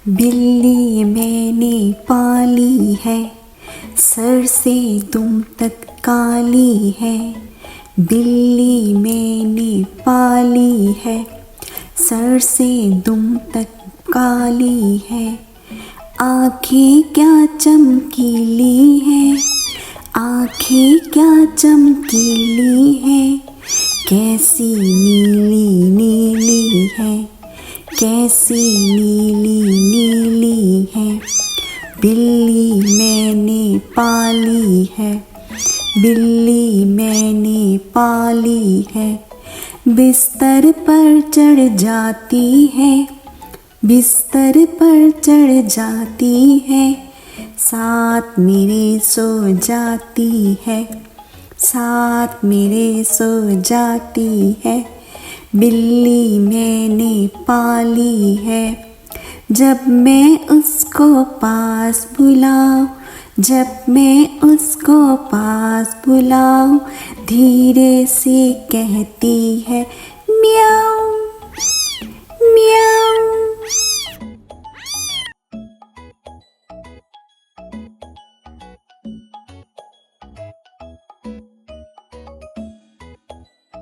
बिल्ली मैंने पाली है, सर से दुम तक काली है। बिल्ली मैंने पाली है, सर से दुम तक काली है। आँखें क्या चमकीली है, आँखें क्या चमकीली है। कैसी नीली नीली है, कैसी नीली नीली है। बिल्ली मैंने पाली है, बिल्ली मैंने पाली है। बिस्तर पर चढ़ जाती है, बिस्तर पर चढ़ जाती है। साथ मेरे सो जाती है, साथ मेरे सो जाती है। बिल्ली मैंने पाली है। जब मैं उसको पास बुलाऊं, जब मैं उसको पास बुलाऊं, धीरे से कहती है म्याऊं म्याऊं।